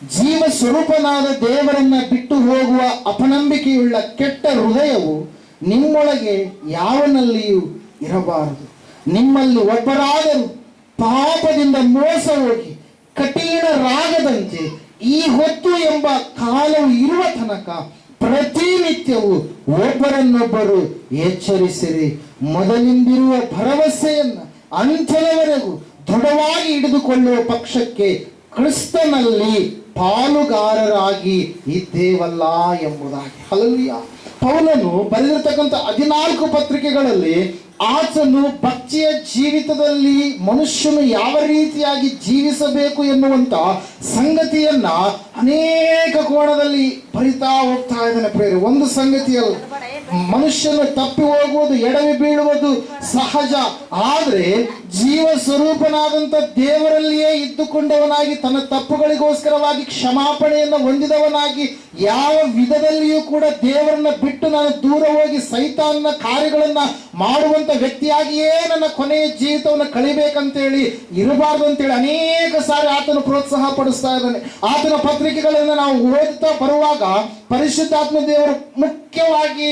ಜೀವ ಸ್ವರೂಪನಾದ ದೇವರನ್ನ ಬಿಟ್ಟು ಹೋಗುವ ಅಪನಂಬಿಕೆಯುಳ್ಳ ಕೆಟ್ಟ ಹೃದಯವು ನಿಮ್ಮೊಳಗೆ ಯಾವನಲ್ಲಿಯೂ ಇರಬಾರದು. ನಿಮ್ಮಲ್ಲಿ ಒಬ್ಬರಾದರೂ ಪಾಪದಿಂದ ಮೋಸ ಹೋಗಿ ಕಠಿಣರಾಗದಂತೆ ಈ ಹೊತ್ತು ಎಂಬ ಕಾಲವು ಇರುವ ತನಕ ಪ್ರತಿನಿತ್ಯವೂ ಒಬ್ಬರನ್ನೊಬ್ಬರು ಎಚ್ಚರಿಸಿರಿ. ಮೊದಲಿಂದಿರುವ ಭರವಸೆಯನ್ನು ಅಂತ್ಯದವರೆಗೂ ದೃಢವಾಗಿ ಹಿಡಿದುಕೊಳ್ಳುವ ಪಕ್ಷಕ್ಕೆ ಕ್ರಿಸ್ತನಲ್ಲಿ ಪಾಲುಗಾರರಾಗಿ ಇದ್ದೇವಲ್ಲ ಎಂಬುದಾಗಿ. ಹಲ್ಲೆಲೂಯಾ. ಪೌಲನು ಬರೆದಿರ್ತಕ್ಕಂಥ 14 ಪತ್ರಿಕೆಗಳಲ್ಲಿ ಆತನು ಭಕ್ತಿಯ ಜೀವಿತದಲ್ಲಿ ಮನುಷ್ಯನು ಯಾವ ರೀತಿಯಾಗಿ ಜೀವಿಸಬೇಕು ಎನ್ನುವಂತ ಸಂಗತಿಯನ್ನ ಅನೇಕ ಕೋಣದಲ್ಲಿ ಬರಿತಾ ಹೋಗ್ತಾ ಇದ್ದಾನೆ ಪ್ರೇರೆ. ಒಂದು ಸಂಗತಿಯಲ್ಲ, ಮನುಷ್ಯನು ತಪ್ಪಿ ಹೋಗುವುದು, ಎಡವಿ ಬೀಳುವುದು ಸಹಜ. ಆದರೆ ಜೀವ ಸ್ವರೂಪನಾದಂಥ ದೇವರಲ್ಲಿಯೇ ಇದ್ದುಕೊಂಡವನಾಗಿ ತನ್ನ ತಪ್ಪುಗಳಿಗೋಸ್ಕರವಾಗಿ ಕ್ಷಮಾಪಣೆಯನ್ನು ಹೊಂದಿದವನಾಗಿ ಯಾವ ವಿಧದಲ್ಲಿಯೂ ಕೂಡ ದೇವರನ್ನ ಬಿಟ್ಟು ನಾನು ದೂರ ಹೋಗಿ ಸೈತಾನನ ಕಾರ್ಯಗಳನ್ನ ಮಾಡುವಂತ ವ್ಯಕ್ತಿಯಾಗಿಯೇ ನನ್ನ ಕೊನೆಯ ಜೀವಿತವನ್ನು ಕಳಿಬೇಕಂತೇಳಿ ಇರಬಾರ್ದು ಅಂತೇಳಿ ಅನೇಕ ಸಾರಿ ಆತನು ಪ್ರೋತ್ಸಾಹ ಪಡಿಸ್ತಾ ಇದ್ದಾನೆ. ಆತನ ಪತ್ರಿಕೆಗಳನ್ನು ನಾವು ಓದುತ್ತಾ ಬರುವಾಗ ಪರಿಶುದ್ಧಾತ್ಮ ದೇವರು ಮುಖ್ಯವಾಗಿ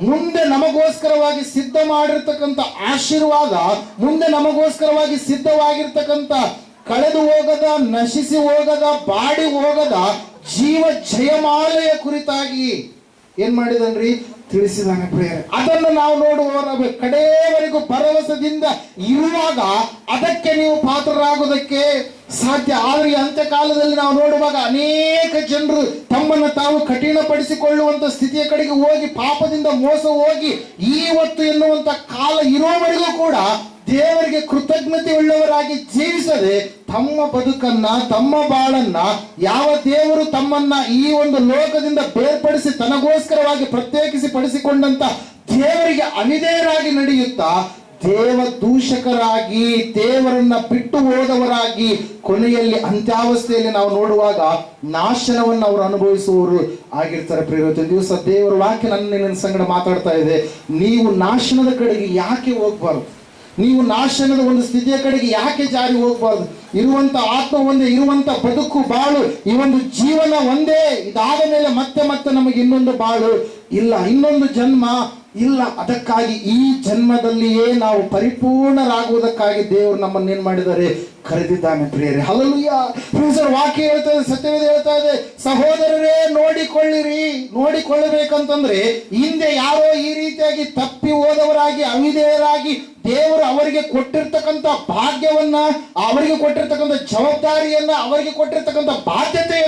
ಮುಂದೆ ನಮಗೋಸ್ಕರವಾಗಿ ಸಿದ್ಧ ಮಾಡಿರ್ತಕ್ಕಂಥ ಆಶೀರ್ವಾದ, ಮುಂದೆ ನಮಗೋಸ್ಕರವಾಗಿ ಸಿದ್ಧವಾಗಿರ್ತಕ್ಕಂಥ ಕಳೆದು ಹೋಗದ, ನಶಿಸಿ ಹೋಗದ, ಬಾಡಿ ಹೋಗದ ಜೀವ ಜಯಮಾಲೆಯ ಕುರಿತಾಗಿ ಏನ್ ಮಾಡಿದನ್ರಿ ತಿಳಿಸಿದಾನೆ ಪ್ರೇರೆ. ಅದನ್ನು ನಾವು ನೋಡುವ ಕಡೆಯವರೆಗೂ ಭರವಸೆದಿಂದ ಇರುವಾಗ ಅದಕ್ಕೆ ನೀವು ಪಾತ್ರರಾಗುವುದಕ್ಕೆ ಸಾಧ್ಯ. ಆದರೆ ಈ ಅಂತ್ಯಕಾಲದಲ್ಲಿ ನಾವು ನೋಡುವಾಗ ಅನೇಕ ಜನರು ತಮ್ಮನ್ನು ತಾವು ಕಠಿಣಪಡಿಸಿಕೊಳ್ಳುವಂತ ಸ್ಥಿತಿಯ ಕಡೆಗೆ ಹೋಗಿ ಪಾಪದಿಂದ ಮೋಸ ಹೋಗಿ ಇವತ್ತು ಎನ್ನುವಂತ ಕಾಲ ಇರುವವರೆಗೂ ಕೂಡ ದೇವರಿಗೆ ಕೃತಜ್ಞತೆ ಉಳ್ಳವರಾಗಿ ಜೀವಿಸದೆ ತಮ್ಮ ಬದುಕನ್ನ, ತಮ್ಮ ಬಾಳನ್ನ, ಯಾವ ದೇವರು ತಮ್ಮನ್ನ ಈ ಒಂದು ಲೋಕದಿಂದ ಬೇರ್ಪಡಿಸಿ ತನಗೋಸ್ಕರವಾಗಿ ಪ್ರತ್ಯೇಕಿಸಿ ಪಡಿಸಿಕೊಂಡಂತ ದೇವರಿಗೆ ಅವಿಧೇಯರಾಗಿ ನಡೆಯುತ್ತಾ ದೇವ ದೂಷಕರಾಗಿ, ದೇವರನ್ನ ಬಿಟ್ಟು ಹೋದವರಾಗಿ ಕೊನೆಯಲ್ಲಿ ಅಂತ್ಯಾವಸ್ಥೆಯಲ್ಲಿ ನಾವು ನೋಡುವಾಗ ನಾಶನವನ್ನು ಅವರು ಅನುಭವಿಸುವವರು ಆಗಿರ್ತಾರೆ. ಪ್ರೇರಿತ ದಿವಸ ದೇವರ ವಾಕ್ಯ ನನ್ನ ಸಂಗಡ ಮಾತಾಡ್ತಾ ಇದೆ. ನೀವು ನಾಶನದ ಕಡೆಗೆ ಯಾಕೆ ಹೋಗ್ಬಾರ್ದು? ನೀವು ನಾಶನದ ಒಂದು ಸ್ಥಿತಿಯ ಕಡೆಗೆ ಯಾಕೆ ಜಾರಿ ಹೋಗ್ಬಾರ್ದು? ಇರುವಂತ ಆತ್ಮ ಒಂದೇ, ಇರುವಂತ ಬದುಕು ಬಾಳು, ಈ ಒಂದು ಜೀವನ ಒಂದೇ. ಇದಾದ ಮೇಲೆ ಮತ್ತೆ ನಮಗೆ ಇನ್ನೊಂದು ಬಾಳು ಇಲ್ಲ, ಇನ್ನೊಂದು ಜನ್ಮ ಇಲ್ಲ. ಅದಕ್ಕಾಗಿ ಈ ಜನ್ಮದಲ್ಲಿಯೇ ನಾವು ಪರಿಪೂರ್ಣರಾಗುವುದಕ್ಕಾಗಿ ದೇವರು ನಮ್ಮನ್ನೇನ್ ಮಾಡಿದ್ದಾರೆ, ಕರೆದಿದ್ದಾನೆ ಪ್ರಿಯರೇ. ಹಲ್ಲೆಲೂಯಾ. ವಾಕ್ಯ ಹೇಳ್ತಾ ಇದೆ, ಸತ್ಯವೇದ ಹೇಳ್ತಾ ಇದೆ, ಸಹೋದರರೇ ನೋಡಿಕೊಳ್ಳಬೇಕಂತಂದ್ರೆ ಹಿಂದೆ ಯಾರೋ ಈ ರೀತಿಯಾಗಿ ತಪ್ಪಿ ಹೋದವರಾಗಿ, ಅವಿಧೇಯರಾಗಿ ದೇವರು ಅವರಿಗೆ ಕೊಟ್ಟಿರ್ತಕ್ಕಂಥ ಭಾಗ್ಯವನ್ನ, ಅವರಿಗೆ ಕೊಟ್ಟಿರ್ತಕ್ಕಂಥ ಜವಾಬ್ದಾರಿಯನ್ನ, ಅವರಿಗೆ ಕೊಟ್ಟಿರ್ತಕ್ಕಂಥ ಬಾಧ್ಯತೆ